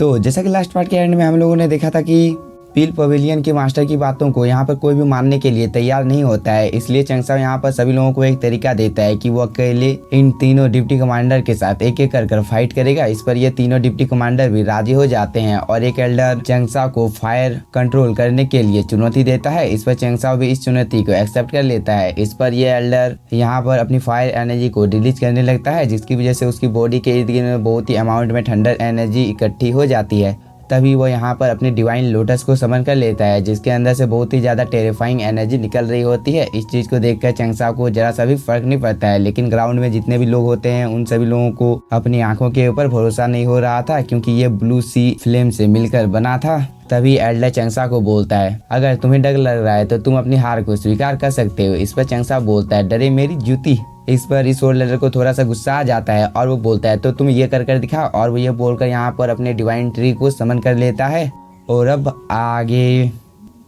तो जैसा कि लास्ट पार्ट के एंड में हम लोगों ने देखा था कि पील पवेलियन के मास्टर की बातों को यहाँ पर कोई भी मानने के लिए तैयार नहीं होता है। इसलिए चंगसाओ यहाँ पर सभी लोगों को एक तरीका देता है कि वो अकेले इन तीनों डिप्टी कमांडर के साथ एक एक कर फाइट करेगा। इस पर ये तीनों डिप्टी कमांडर भी राजी हो जाते हैं और एक एल्डर चंगसाओ को फायर कंट्रोल करने के लिए चुनौती देता है। इस पर चंगसाओ भी इस चुनौती को एक्सेप्ट कर लेता है। इस पर यह एल्डर यहाँ पर अपनी फायर एनर्जी को रिलीज करने लगता है, जिसकी वजह से उसकी बॉडी के इर्द गिर्द में बहुत ही अमाउंट में थंडर एनर्जी इकट्ठी हो जाती है। तभी वो यहाँ पर अपनी डिवाइन लोटस को समन कर लेता है, जिसके अंदर से बहुत ही ज़्यादा टेरिफाइंग एनर्जी निकल रही होती है। इस चीज़ को देखकर चंगसाओ को जरा सा भी फर्क नहीं पड़ता है, लेकिन ग्राउंड में जितने भी लोग होते हैं उन सभी लोगों को अपनी आंखों के ऊपर भरोसा नहीं हो रहा था, क्योंकि ये ब्लू सी फ्लेम से मिलकर बना था। तभी एल्डर चंगसाओ को बोलता है, अगर तुम्हें डर लग रहा है तो तुम अपनी हार को स्वीकार कर सकते हो। इस पर चंगसाओ बोलता है, डरे मेरी जूती। इस पर इस ओल्डर को थोड़ा सा गुस्सा आ जाता है और वो बोलता है, तो तुम ये कर दिखाओ। और वो ये बोलकर यहाँ पर अपने डिवाइन ट्री को समन कर लेता है। और अब आगे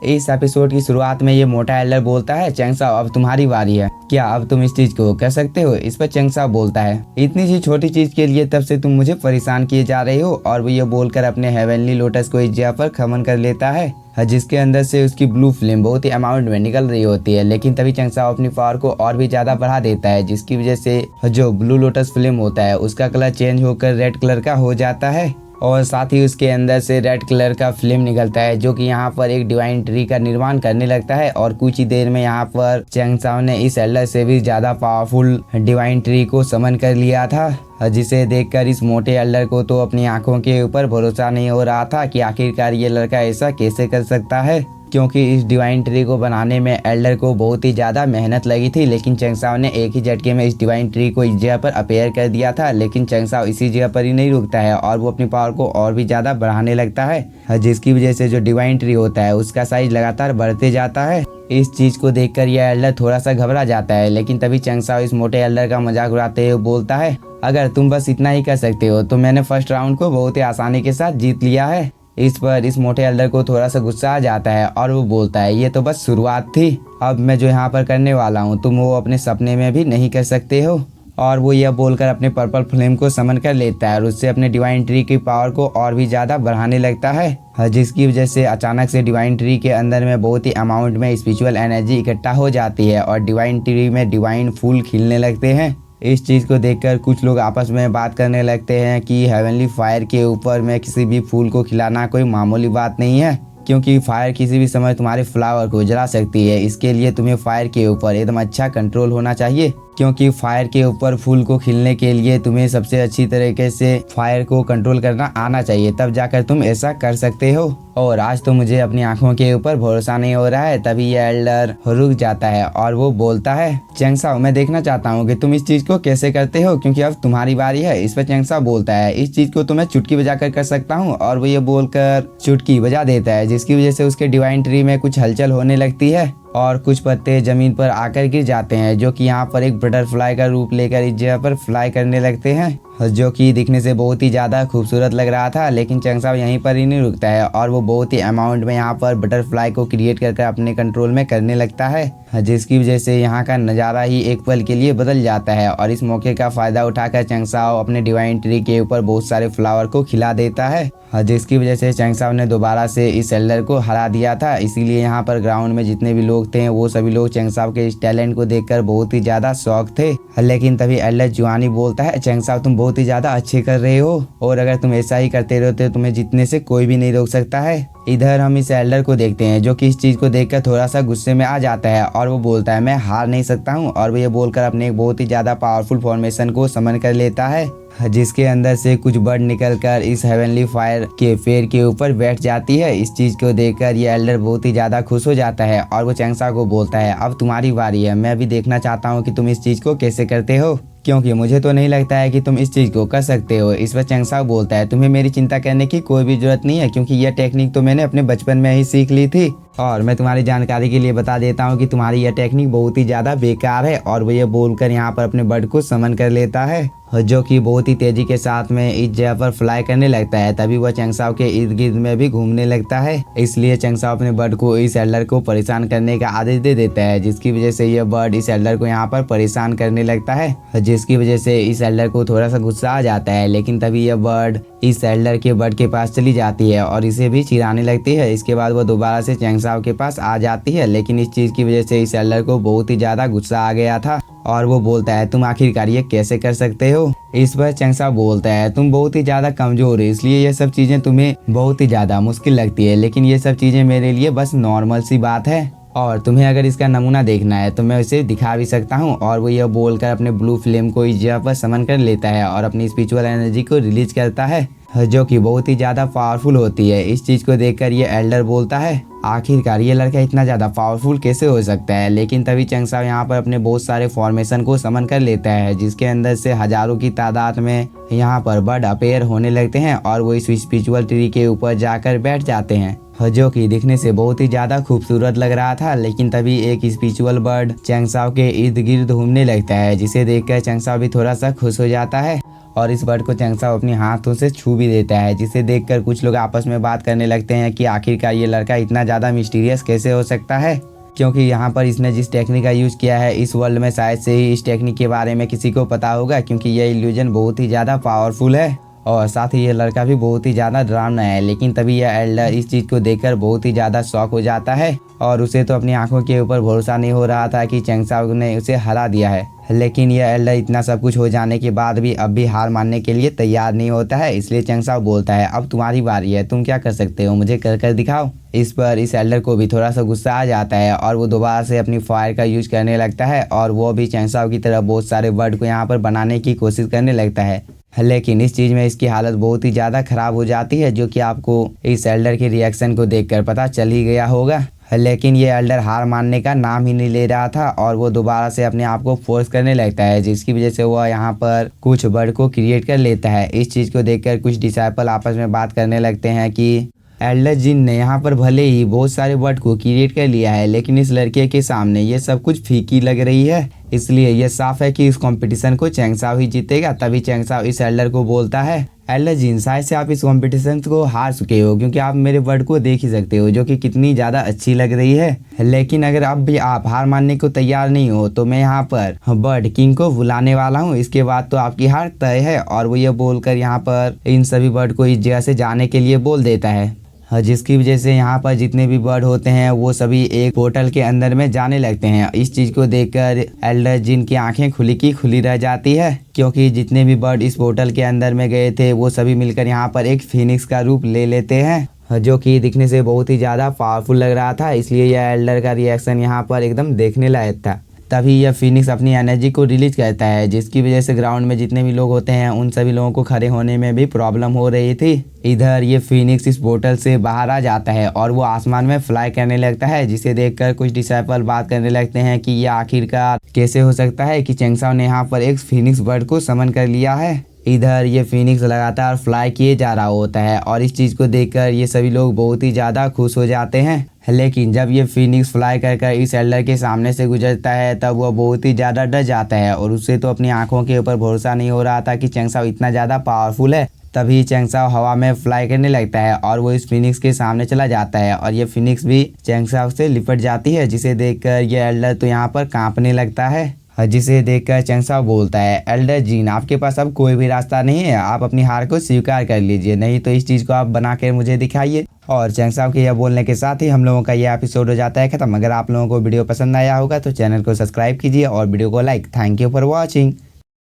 इस एपिसोड की शुरुआत में ये मोटा एल्डर बोलता है, चंगसाओ अब तुम्हारी बारी है, क्या अब तुम इस चीज को कर सकते हो। इस पर चंगसाओ बोलता है, इतनी सी छोटी चीज के लिए तब से तुम मुझे परेशान किए जा रहे हो। और वो ये बोलकर अपने हेवनली लोटस को इस जगह पर खमन कर लेता है, जिसके अंदर से उसकी ब्लू फ्लेम बहुत ही अमाउंट में निकल रही होती है। लेकिन तभी चंगसाओ अपनी पावर को और भी ज्यादा बढ़ा देता है, जिसकी वजह से जो ब्लू लोटस फ्लेम होता है उसका कलर चेंज होकर रेड कलर का हो जाता है। और साथ ही उसके अंदर से रेड कलर का फ्लेम निकलता है, जो कि यहाँ पर एक डिवाइन ट्री का निर्माण करने लगता है। और कुछ ही देर में यहाँ पर चंगसाओ ने इस एल्डर से भी ज्यादा पावरफुल डिवाइन ट्री को समन कर लिया था, जिसे देखकर इस मोटे एल्डर को तो अपनी आंखों के ऊपर भरोसा नहीं हो रहा था कि आखिरकार ये लड़का ऐसा कैसे कर सकता है, क्योंकि इस डिवाइन ट्री को बनाने में एल्डर को बहुत ही ज़्यादा मेहनत लगी थी। लेकिन चंगसाओ ने एक ही झटके में इस डिवाइन ट्री को इस जगह पर अपेयर कर दिया था। लेकिन चंगसाओ इसी जगह पर ही नहीं रुकता है और वो अपनी पावर को और भी ज़्यादा बढ़ाने लगता है, जिसकी वजह से जो डिवाइन ट्री होता है उसका साइज लगातार बढ़ते जाता है। इस चीज़ को देखकर यह एल्डर थोड़ा सा घबरा जाता है। लेकिन तभी चंगसाओ इस मोटे एल्डर का मजाक उड़ाते हुए बोलता है, अगर तुम बस इतना ही कर सकते हो तो मैंने फर्स्ट राउंड को बहुत ही आसानी के साथ जीत लिया है। इस पर इस मोटे एल्डर को थोड़ा सा गुस्सा आ जाता है और वो बोलता है, ये तो बस शुरुआत थी, अब मैं जो यहाँ पर करने वाला हूँ तुम वो अपने सपने में भी नहीं कर सकते हो। और वो यह बोलकर अपने पर्पल फ्लेम को समन कर लेता है और उससे अपने डिवाइन ट्री की पावर को और भी ज़्यादा बढ़ाने लगता है, जिसकी वजह से अचानक से डिवाइन ट्री के अंदर में बहुत ही अमाउंट में स्पिरिचुअल एनर्जी इकट्ठा हो जाती है और डिवाइन ट्री में डिवाइन फूल खिलने लगते हैं। इस चीज़ को देखकर कुछ लोग आपस में बात करने लगते हैं कि हेवनली फायर के ऊपर में किसी भी फूल को खिलाना कोई मामूली बात नहीं है, क्योंकि फायर किसी भी समय तुम्हारे फ्लावर को जला सकती है। इसके लिए तुम्हें फायर के ऊपर एकदम अच्छा कंट्रोल होना चाहिए, क्योंकि फायर के ऊपर फूल को खिलने के लिए तुम्हें सबसे अच्छी तरीके से फायर को कंट्रोल करना आना चाहिए, तब जाकर तुम ऐसा कर सकते हो। और आज तो मुझे अपनी आंखों के ऊपर भरोसा नहीं हो रहा है। तभी ये एल्डर रुक जाता है और वो बोलता है, चंगसाओ मैं देखना चाहता हूँ कि तुम इस चीज को कैसे करते हो, क्योंकि अब तुम्हारी बारी है। इस पर चंगसाओ बोलता है, इस चीज को तो मैं चुटकी बजा कर सकता हूँ। और वो ये बोलकर चुटकी बजा देता है, जिसकी वजह से उसके डिवाइन ट्री में कुछ हलचल होने लगती है और कुछ पत्ते जमीन पर आकर गिर जाते हैं, जो कि यहाँ पर एक बटरफ्लाई का रूप लेकर इस जगह पर फ्लाई करने लगते हैं, जो कि दिखने से बहुत ही ज़्यादा खूबसूरत लग रहा था। लेकिन चंगसाओ यहीं पर ही नहीं रुकता है और वो बहुत ही अमाउंट में यहाँ पर बटरफ्लाई को क्रिएट करके अपने कंट्रोल में करने लगता है, जिसकी वजह से यहाँ का नज़ारा ही एक पल के लिए बदल जाता है। और इस मौके का फ़ायदा उठाकर चंगसाओ अपने डिवाइन ट्री के ऊपर बहुत सारे फ्लावर को खिला देता है, जिसकी वजह से चंगसाओ ने दोबारा से इस एल्डर को हरा दिया था। इसीलिए यहाँ पर ग्राउंड में जितने भी लोग थे वो सभी लोग चंगसाओ के इस टैलेंट को देखकर बहुत ही ज़्यादा शौक थे। लेकिन तभी एल्डर जुआनी बोलता है, चंगसाओ तुम बहुत ही ज़्यादा अच्छे कर रहे हो और अगर तुम ऐसा ही करते रहते हो तुम्हें जीतने से कोई भी नहीं रोक सकता है। इधर हम इस एल्डर को देखते हैं, जो कि इस चीज़ को देखकर थोड़ा सा गुस्से में आ जाता है और वो बोलता है, मैं हार नहीं सकता हूँ। और वो ये बोलकर अपने एक बहुत ही ज़्यादा पावरफुल फॉर्मेशन को समन कर लेता है, जिसके अंदर से कुछ बर्ड निकलकर इस हेवनली फायर के पेड़ के ऊपर बैठ जाती है। इस चीज़ को देखकर ये एल्डर बहुत ही ज़्यादा खुश हो जाता है और वो चंगसाओ को बोलता है, अब तुम्हारी बारी है, मैं भी देखना चाहता हूँ कि तुम इस चीज़ को कैसे करते हो, क्योंकि मुझे तो नहीं लगता है कि तुम इस चीज़ को कर सकते हो। इस पर चंगसाओ बोलता है, तुम्हें मेरी चिंता करने की कोई भी जरूरत नहीं है, क्योंकि यह टेक्निक तो मैंने अपने बचपन में ही सीख ली थी। और मैं तुम्हारी जानकारी के लिए बता देता हूँ कि तुम्हारी यह टेक्निक बहुत ही ज़्यादा बेकार है। और वो ये बोलकर यहाँ पर अपने बर्ड को समन कर लेता है, जो कि बहुत ही तेजी के साथ में इस जगह पर फ्लाई करने लगता है। तभी वह चंगसाओ के इर्द गिर्द में भी घूमने लगता है। इसलिए चंगसाओ अपने बर्ड को इस एल्डर को परेशान करने का आदेश दे देता है, जिसकी वजह से यह बर्ड इस एल्डर को यहाँ पर परेशान करने लगता है, जिसकी वजह से इस एल्डर को थोड़ा सा गुस्सा आ जाता है। लेकिन तभी यह बर्ड इस एल्डर के बर्ड के पास चली जाती है और इसे भी चिढ़ाने लगती है। इसके बाद वो दोबारा से चैंगसाओ के पास आ जाती है, लेकिन इस चीज़ की वजह से इस एल्डर को बहुत ही ज़्यादा गुस्सा आ गया था और वो बोलता है तुम आखिरकार ये कैसे कर सकते हो। इस पर चैंगसाओ बोलता है तुम बहुत ही ज़्यादा कमज़ोर हो, इसलिए ये सब चीज़ें तुम्हें बहुत ही ज़्यादा मुश्किल लगती है, लेकिन ये सब चीज़ें मेरे लिए बस नॉर्मल सी बात है और तुम्हें अगर इसका नमूना देखना है तो मैं उसे दिखा भी सकता हूँ। और वो यह बोलकर अपने ब्लू फ्लेम को इस जगह पर समन कर लेता है और अपनी स्पिरिचुअल एनर्जी को रिलीज करता है, जो कि बहुत ही ज़्यादा पावरफुल होती है। इस चीज़ को देखकर ये एल्डर बोलता है आखिरकार ये लड़का इतना ज़्यादा पावरफुल कैसे हो सकता है। लेकिन तभी चैंगसाओ यहाँ पर अपने बहुत सारे फॉर्मेशन को समन कर लेता है, जिसके अंदर से हजारों की तादाद में यहाँ पर बर्ड अपेयर होने लगते हैं और वो इस स्पिरिचुअल ट्री के ऊपर जाकर बैठ जाते हैं, जो कि दिखने से बहुत ही ज़्यादा खूबसूरत लग रहा था। लेकिन तभी एक स्पिरिचुअल बर्ड चैंगसाओ के इर्द गिर्द घूमने लगता है, जिसे देखकर चैंगसाओ भी थोड़ा सा खुश हो जाता है और इस बर्ड को चैंगसाओ अपने हाथों से छू भी देता है, जिसे देखकर कुछ लोग आपस में बात करने लगते हैं कि आखिरकार ये लड़का इतना ज़्यादा मिस्टीरियस कैसे हो सकता है, क्योंकि यहाँ पर इसने जिस टेक्निक का यूज़ किया है इस वर्ल्ड में शायद से ही इस टेक्निक के बारे में किसी को पता होगा, क्योंकि यह इल्यूजन बहुत ही ज़्यादा पावरफुल है और साथ ही ये लड़का भी बहुत ही ज़्यादा डरावना है। लेकिन तभी यह एल्डर इस चीज़ को देखकर बहुत ही ज़्यादा शॉक हो जाता है और उसे तो अपनी आंखों के ऊपर भरोसा नहीं हो रहा था कि चैंगसाओ ने उसे हरा दिया है। लेकिन यह एल्डर इतना सब कुछ हो जाने के बाद भी अब भी हार मानने के लिए तैयार नहीं होता है, इसलिए चैंगसाओ बोलता है अब तुम्हारी बारी है, तुम क्या कर सकते हो, मुझे कर कर दिखाओ। इस पर इस एल्डर को भी थोड़ा सा गुस्सा आ जाता है और वो दोबारा से अपनी फायर का यूज करने लगता है और वो भी चैंगसाओ की तरह बहुत सारे बर्ड को यहाँ पर बनाने की कोशिश करने लगता है। लेकिन इस चीज़ में इसकी हालत बहुत ही ज़्यादा ख़राब हो जाती है, जो कि आपको इस एल्डर के रिएक्शन को देखकर पता चल ही गया होगा। लेकिन ये एल्डर हार मानने का नाम ही नहीं ले रहा था और वो दोबारा से अपने आप को फोर्स करने लगता है, जिसकी वजह से वो यहाँ पर कुछ बर्ड को क्रिएट कर लेता है। इस चीज़ को देखकर कुछ डिसाइपल आपस में बात करने लगते हैं कि एल्डर जिन ने यहाँ पर भले ही बहुत सारे बर्ड को क्रिएट कर लिया है, लेकिन इस लड़के के सामने ये सब कुछ फीकी लग रही है, इसलिए ये साफ है कि इस कंपटीशन को चैंगसाओ ही जीतेगा। तभी चैंगसाओ इस एल्डर को बोलता है एल्डर जिन शायद से आप इस कंपटीशन को हार चुके हो, क्योंकि आप मेरे बर्ड को देख ही सकते हो जो कि कितनी ज़्यादा अच्छी लग रही है। लेकिन अगर अब भी आप हार मानने को तैयार नहीं हो तो मैं यहाँ पर बर्ड किंग को बुलाने वाला हूँ, इसके बाद तो आपकी हार तय है। और वो ये बोलकर यहाँ पर इन सभी बर्ड को इस जगह से जाने के लिए बोल देता है, जिसकी वजह से यहाँ पर जितने भी बर्ड होते हैं वो सभी एक पोर्टल के अंदर में जाने लगते हैं। इस चीज़ को देखकर एल्डर जिन की आंखें खुली की खुली रह जाती है, क्योंकि जितने भी बर्ड इस पोर्टल के अंदर में गए थे वो सभी मिलकर यहाँ पर एक फिनिक्स का रूप ले लेते हैं, जो कि दिखने से बहुत ही ज़्यादा पावरफुल लग रहा था। इसलिए यह एल्डर का रिएक्शन यहाँ पर एकदम देखने लायक था। तभी यह फिनिक्स अपनी एनर्जी को रिलीज करता है, जिसकी वजह से ग्राउंड में जितने भी लोग होते हैं उन सभी लोगों को खड़े होने में भी प्रॉब्लम हो रही थी। इधर ये फिनिक्स इस पोर्टल से बाहर आ जाता है और वो आसमान में फ्लाई करने लगता है, जिसे देखकर कुछ डिसाइपल बात करने लगते हैं कि ये आखिरकार कैसे हो सकता है कि चैंगसाओ ने यहाँ पर एक फिनिक्स बर्ड को समन कर लिया है। इधर ये फिनिक्स लगातार फ्लाई किए जा रहा होता है और इस चीज़ को देखकर ये सभी लोग बहुत ही ज़्यादा खुश हो जाते हैं। लेकिन जब ये फिनिक्स फ्लाई कर इस एल्डर के सामने से गुजरता है तब वह बहुत ही ज़्यादा डर जाता है और उससे तो अपनी आंखों के ऊपर भरोसा नहीं हो रहा था कि चैंगसाओ इतना ज़्यादा पावरफुल है। तभी चैंगसाओ हवा में फ्लाई करने लगता है और वो इस फिनिक्स के सामने चला जाता है और ये फिनिक्स भी चैंगसाओ से लिपट जाती है, जिसे देखकर ये एल्डर तो यहाँ पर कांपने लगता है। जिसे देखकर चैंगसाओ बोलता है एल्डर जिन आपके पास अब कोई भी रास्ता नहीं है, आप अपनी हार को स्वीकार कर लीजिए, नहीं तो इस चीज़ को आप बना कर मुझे दिखाइए। और चैंगसाओ के यह बोलने के साथ ही हम लोगों का यह एपिसोड हो जाता है खत्म। अगर आप लोगों को वीडियो पसंद आया होगा तो चैनल को सब्सक्राइब कीजिए और वीडियो को like. Thank you for watching.